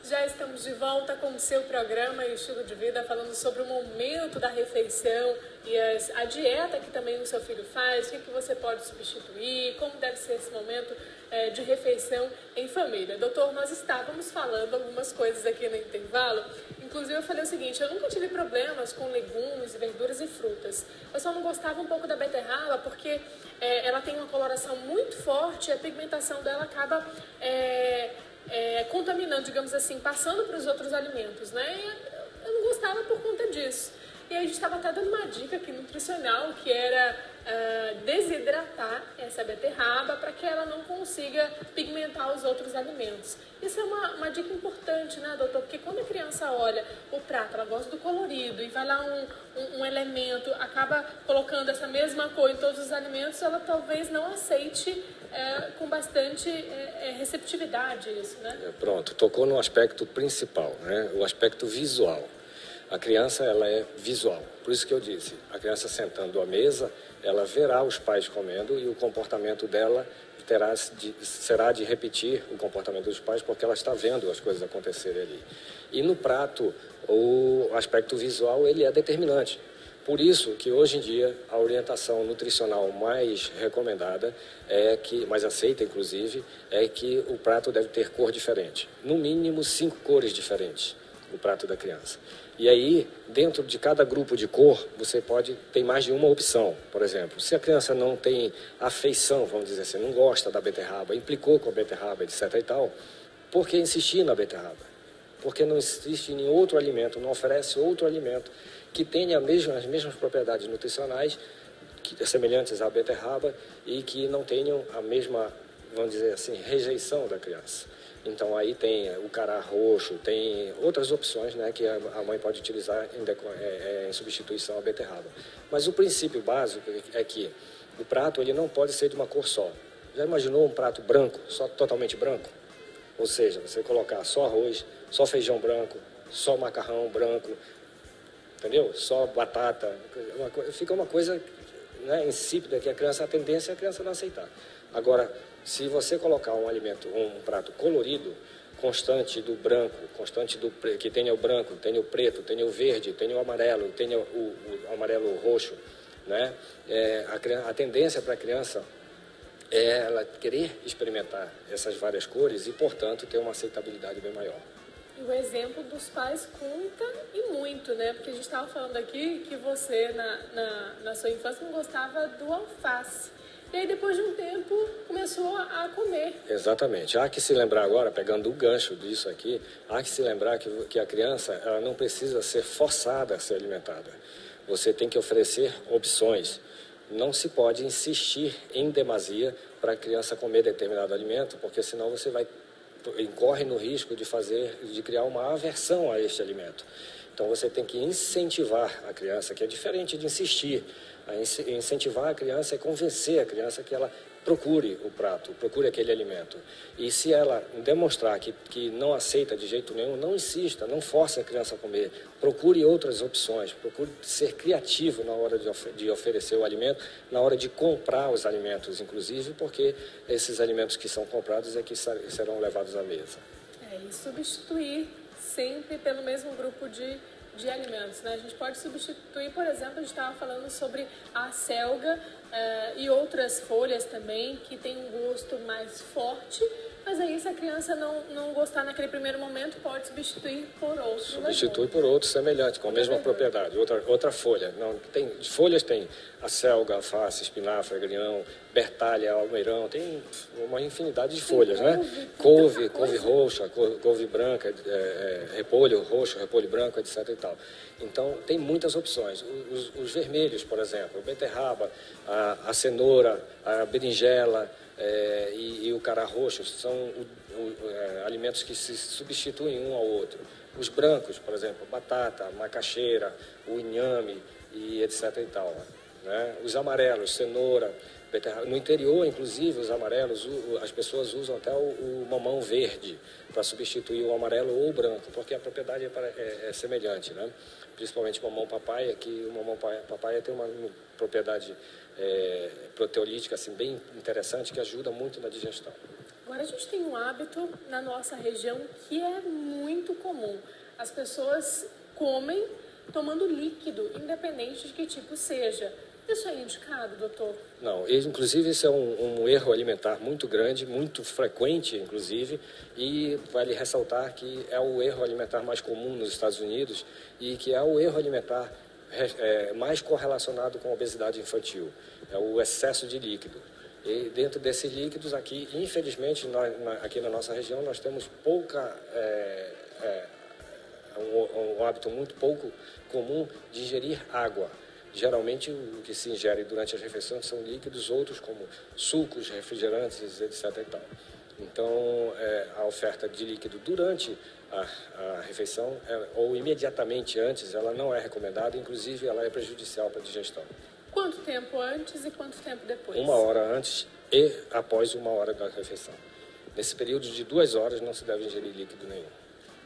Já estamos de volta com o seu programa e Estilo de Vida, falando sobre o momento da refeição e a dieta que também o seu filho faz, o que você pode substituir, como deve ser esse momento de refeição em família. Doutor, nós estávamos falando algumas coisas aqui no intervalo, inclusive eu falei o seguinte: eu nunca tive problemas com legumes, verduras e frutas. Eu só não gostava um pouco da beterraba porque ela tem uma coloração muito forte e a pigmentação dela acaba contaminando, digamos assim, passando para os outros alimentos, né? E eu não gostava por conta disso. E aí a gente estava até dando uma dica aqui nutricional, que era desidratar essa beterraba para que ela não consiga pigmentar os outros alimentos. Isso é uma dica importante, né, doutor? Porque quando a criança olha o prato, ela gosta do colorido e vai lá um elemento, acaba colocando essa mesma cor em todos os alimentos, ela talvez não aceite com bastante receptividade isso, né? Pronto, tocou no aspecto principal, né? O aspecto visual. A criança, ela é visual. Por isso que eu disse, a criança sentando à mesa, ela verá os pais comendo e o comportamento dela será de repetir o comportamento dos pais, porque ela está vendo as coisas acontecerem ali. E no prato, o aspecto visual, ele é determinante. Por isso que hoje em dia a orientação nutricional mais recomendada, mais aceita inclusive, é que o prato deve ter cor diferente. No mínimo 5 cores diferentes, o prato da criança. E aí, dentro de cada grupo de cor, você pode ter mais de uma opção. Por exemplo, se a criança não tem afeição, vamos dizer assim, não gosta da beterraba, implicou com a beterraba, etc. e tal, por que insistir na beterraba? Porque não existe em outro alimento, não oferece outro alimento que tenha as mesmas propriedades nutricionais semelhantes à beterraba e que não tenham a mesma, vamos dizer assim, rejeição da criança. Então aí tem o cará roxo, tem outras opções, né, que a mãe pode utilizar em substituição à beterraba. Mas o princípio básico é que o prato ele não pode ser de uma cor só. Já imaginou um prato branco, só totalmente branco? Ou seja, você colocar só arroz, só feijão branco, só macarrão branco, entendeu? Só batata, fica uma coisa, né, insípida, que a tendência é a criança não aceitar. Agora, se você colocar um prato colorido, constante do branco, que tenha o branco, tenha o preto, tenha o verde, tenha o amarelo, tenha o amarelo roxo, né? A tendência para a criança é ela querer experimentar essas várias cores e, portanto, ter uma aceitabilidade bem maior. E o exemplo dos pais conta e muito, né? Porque a gente estava falando aqui que você, na sua infância, não gostava do alface. E aí, depois de um tempo, começou a comer. Exatamente. Há que se lembrar agora, pegando o gancho disso aqui, há que se lembrar que a criança ela não precisa ser forçada a ser alimentada. Você tem que oferecer opções. Não se pode insistir em demasia para a criança comer determinado alimento, porque senão você incorre no risco de criar uma aversão a este alimento. Então você tem que incentivar a criança, que é diferente de insistir. Incentivar a criança é convencer a criança que ela procure o prato, procure aquele alimento. E se ela demonstrar que não aceita de jeito nenhum, não insista, não force a criança a comer. Procure outras opções, procure ser criativo na hora de oferecer o alimento, na hora de comprar os alimentos, inclusive, porque esses alimentos que são comprados é que serão levados à mesa. E substituir sempre pelo mesmo grupo de alimentos, né? A gente pode substituir, por exemplo, a gente estava falando sobre a selga e outras folhas também, que tem um gosto mais forte, mas aí se a criança não gostar naquele primeiro momento, pode substituir por outro. Substitui por outro semelhante, com a mesma propriedade, outra folha. Folhas tem a selga, alface, espinafre, agrião, bertalha, almeirão, tem uma infinidade de folhas, né? Couve roxa, couve branca, repolho roxo, repolho branco, etc. e tal. Então, tem muitas opções. Os vermelhos, por exemplo, a beterraba, a cenoura, a berinjela e o cará roxo são alimentos que se substituem um ao outro. Os brancos, por exemplo, batata, macaxeira, o inhame e etc. e tal. né? Os amarelos, cenoura, beterraba. No interior, inclusive, os amarelos, as pessoas usam até o mamão verde para substituir o amarelo ou o branco, porque a propriedade é semelhante, né? Principalmente o mamão papaya, que o mamão papaya tem uma propriedade proteolítica assim, bem interessante, que ajuda muito na digestão. Agora, a gente tem um hábito na nossa região que é muito comum. As pessoas comem tomando líquido, independente de que tipo seja. Isso é indicado, doutor? Não, inclusive isso é um erro alimentar muito grande, muito frequente, inclusive, e vale ressaltar que é o erro alimentar mais comum nos Estados Unidos e que é o erro alimentar mais correlacionado com a obesidade infantil, é o excesso de líquido. E dentro desses líquidos aqui, infelizmente, aqui na nossa região, nós temos um hábito muito pouco comum de ingerir água. Geralmente, o que se ingere durante as refeições são líquidos, outros como sucos, refrigerantes, etc. E tal. Então, a oferta de líquido durante a refeição ou imediatamente antes, ela não é recomendada, inclusive ela é prejudicial para a digestão. Quanto tempo antes e quanto tempo depois? 1 hora antes e após 1 hora da refeição. Nesse período de 2 horas não se deve ingerir líquido nenhum.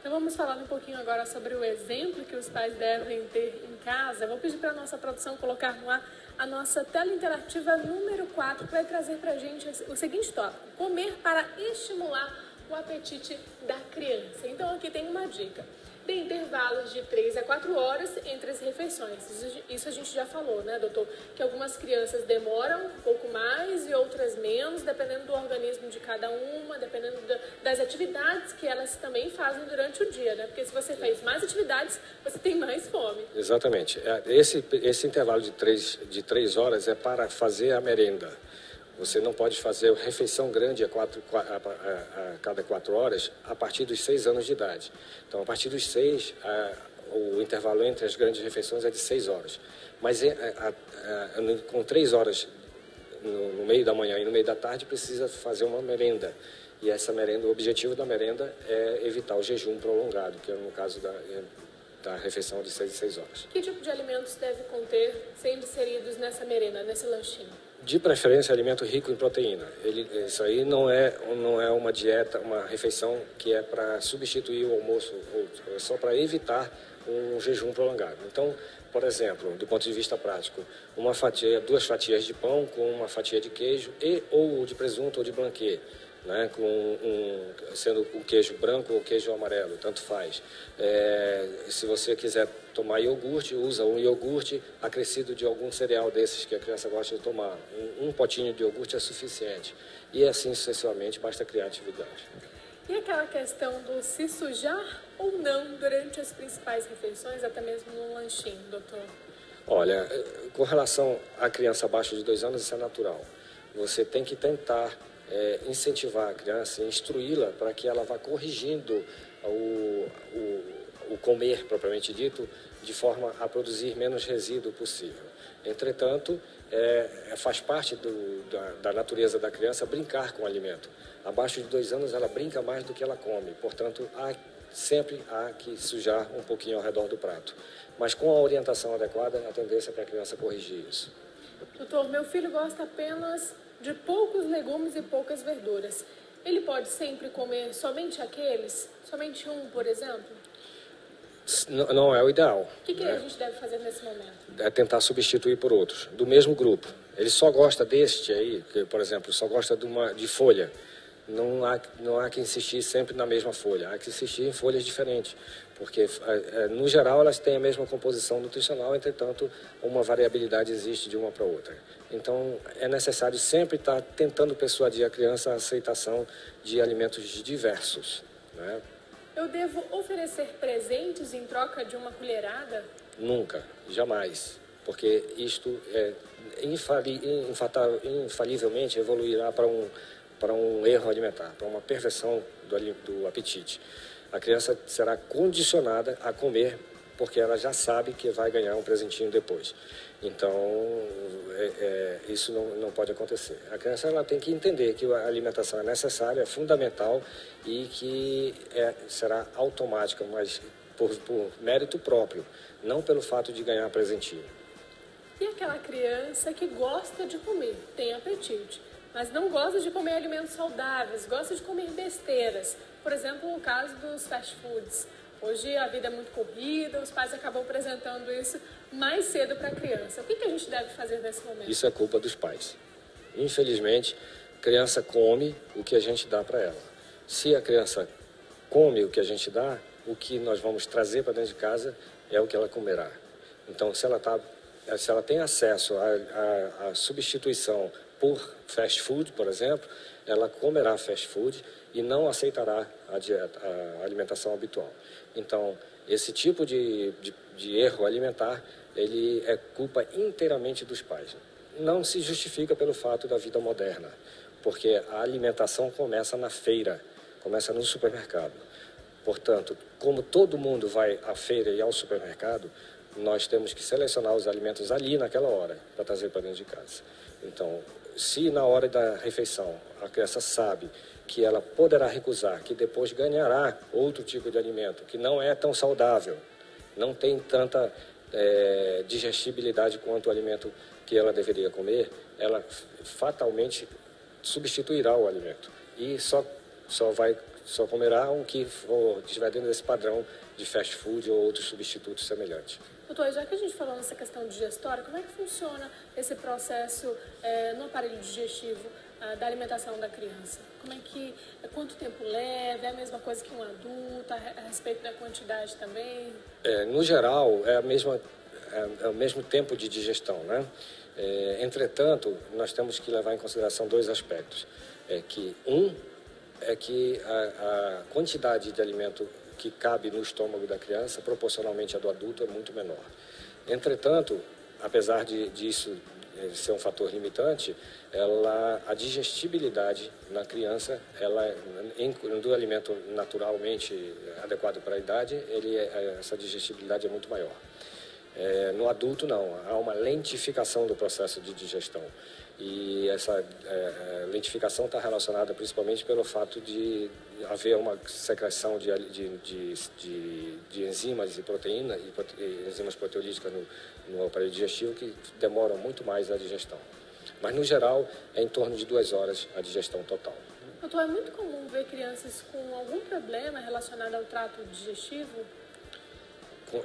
Então vamos falar um pouquinho agora sobre o exemplo que os pais devem ter em casa. Eu vou pedir para a nossa produção colocar no ar a nossa tela interativa número 4, que vai trazer para a gente o seguinte tópico: comer para estimular o apetite da criança. Então aqui tem uma dica: tem intervalos de 3 a 4 horas entre as refeições. Isso a gente já falou, né, doutor? Que algumas crianças demoram um pouco mais e outras menos, dependendo do organismo de cada uma, dependendo das atividades que elas também fazem durante o dia, né? Porque se você faz mais atividades, você tem mais fome. Exatamente. Esse intervalo de 3 horas é para fazer a merenda. Você não pode fazer refeição grande a cada 4 horas a partir dos 6 anos de idade. Então, a partir dos 6, o intervalo entre as grandes refeições é de 6 horas. Mas com 3 horas no meio da manhã e no meio da tarde, precisa fazer uma merenda. E essa merenda, o objetivo da merenda é evitar o jejum prolongado, que é no caso da refeição de 6 em 6 horas. Que tipo de alimentos deve conter, sendo inseridos nessa merenda, nesse lanchinho? De preferência, alimento rico em proteína. Isso aí não é uma dieta, uma refeição que é para substituir o almoço, ou só para evitar um jejum prolongado. Então, por exemplo, do ponto de vista prático, 2 fatias de pão com uma fatia de queijo ou de presunto ou de blanquê, né, sendo o queijo branco ou queijo amarelo, tanto faz. Se você quiser tomar iogurte, usa um iogurte acrescido de algum cereal desses que a criança gosta de tomar. Um potinho de iogurte é suficiente. E assim sucessivamente, basta criar atividade. E aquela questão do se sujar ou não durante as principais refeições, até mesmo no lanchinho, doutor? Olha, com relação à criança abaixo de 2 anos, isso é natural. Você tem que tentar incentivar a criança, instruí-la para que ela vá corrigindo o comer, propriamente dito, de forma a produzir menos resíduo possível. Entretanto, faz parte da natureza da criança brincar com o alimento. Abaixo de 2 anos, ela brinca mais do que ela come, portanto, sempre há que sujar um pouquinho ao redor do prato. Mas com a orientação adequada, a tendência é para a criança corrigir isso. Doutor, meu filho gosta apenas de poucos legumes e poucas verduras. Ele pode sempre comer somente aqueles? Somente um, por exemplo? Não é o ideal. O que a gente deve fazer nesse momento? É tentar substituir por outros, do mesmo grupo. Ele só gosta deste aí, que, por exemplo, só gosta de folha. Não há que insistir sempre na mesma folha, há que insistir em folhas diferentes, porque, no geral, elas têm a mesma composição nutricional, entretanto, uma variabilidade existe de uma para outra. Então, é necessário sempre estar tentando persuadir a criança a aceitação de alimentos diversos, né? Eu devo oferecer presentes em troca de uma colherada? Nunca, jamais, porque isto infalivelmente evoluirá para um erro alimentar, para uma perversão do apetite. A criança será condicionada a comer porque ela já sabe que vai ganhar um presentinho depois. Então, isso não pode acontecer. A criança ela tem que entender que a alimentação é necessária, é fundamental e que será automática, mas por mérito próprio, não pelo fato de ganhar presentinho. E aquela criança que gosta de comer, tem apetite, mas não gosta de comer alimentos saudáveis, gosta de comer besteiras. Por exemplo, o caso dos fast foods. Hoje a vida é muito corrida, os pais acabam apresentando isso mais cedo para a criança. O que a gente deve fazer nesse momento? Isso é culpa dos pais. Infelizmente, a criança come o que a gente dá para ela. Se a criança come o que a gente dá, o que nós vamos trazer para dentro de casa é o que ela comerá. Então, se ela tem acesso à substituição por fast food, por exemplo, ela comerá fast food e não aceitará a alimentação habitual. Então, esse tipo de erro alimentar, ele é culpa inteiramente dos pais. Não se justifica pelo fato da vida moderna, porque a alimentação começa na feira, começa no supermercado. Portanto, como todo mundo vai à feira e ao supermercado, nós temos que selecionar os alimentos ali naquela hora para trazer para dentro de casa. Então, se na hora da refeição a criança sabe que ela poderá recusar, que depois ganhará outro tipo de alimento, que não é tão saudável, não tem tanta digestibilidade quanto o alimento que ela deveria comer, ela fatalmente substituirá o alimento e só comerá o que estiver dentro desse padrão de fast food ou outros substitutos semelhantes. Doutor, já que a gente falou nessa questão digestória, como é que funciona esse processo no aparelho digestivo da alimentação da criança? Quanto tempo leva? É a mesma coisa que um adulto? A respeito da quantidade também? No geral, é o mesmo tempo de digestão, né? Entretanto, nós temos que levar em consideração dois aspectos. É que a quantidade de alimento que cabe no estômago da criança, proporcionalmente à do adulto, é muito menor. Entretanto, apesar disso ser um fator limitante, a digestibilidade na criança, do alimento naturalmente adequado para a idade, essa digestibilidade é muito maior. No adulto, não. Há uma lentificação do processo de digestão. E essa lentificação está relacionada principalmente pelo fato de haver uma secreção de enzimas e proteína, e enzimas proteolíticas no aparelho digestivo que demoram muito mais a digestão. Mas, no geral, é em torno de 2 horas a digestão total. Doutor, é muito comum ver crianças com algum problema relacionado ao trato digestivo?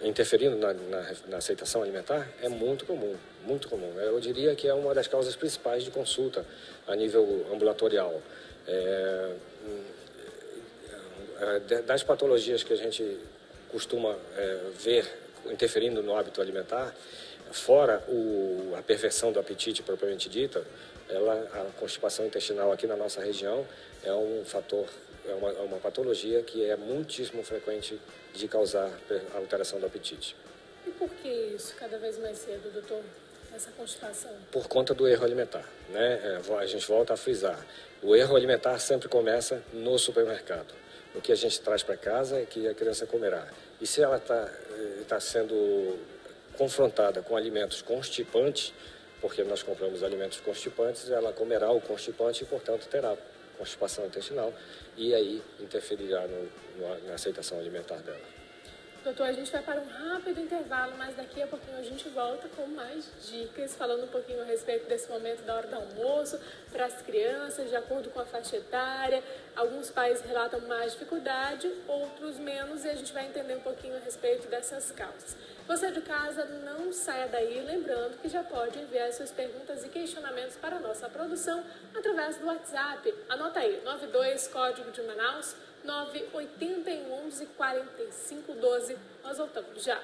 Interferindo na aceitação alimentar? É muito comum, muito comum. Eu diria que é uma das causas principais de consulta a nível ambulatorial. Das patologias que a gente costuma ver interferindo no hábito alimentar, fora a perversão do apetite propriamente dita, a constipação intestinal aqui na nossa região é um fator, é uma patologia que é muitíssimo frequente de causar alteração do apetite. E por que isso cada vez mais cedo, doutor, essa constipação? Por conta do erro alimentar, né? A gente volta a frisar. O erro alimentar sempre começa no supermercado. O que a gente traz para casa é que a criança comerá. E se ela está sendo confrontada com alimentos constipantes, porque nós compramos alimentos constipantes, ela comerá o constipante e, portanto, terá constipação intestinal e aí interferirá na aceitação alimentar dela. Doutor, a gente vai para um rápido intervalo, mas daqui a pouquinho a gente volta com mais dicas, falando um pouquinho a respeito desse momento da hora do almoço, para as crianças, de acordo com a faixa etária. Alguns pais relatam mais dificuldade, outros menos, e a gente vai entender um pouquinho a respeito dessas causas. Você de casa, não saia daí, lembrando que já pode enviar suas perguntas e questionamentos para a nossa produção através do WhatsApp. Anota aí, 92, código de Manaus, 981 11 45 12. Nós voltamos já.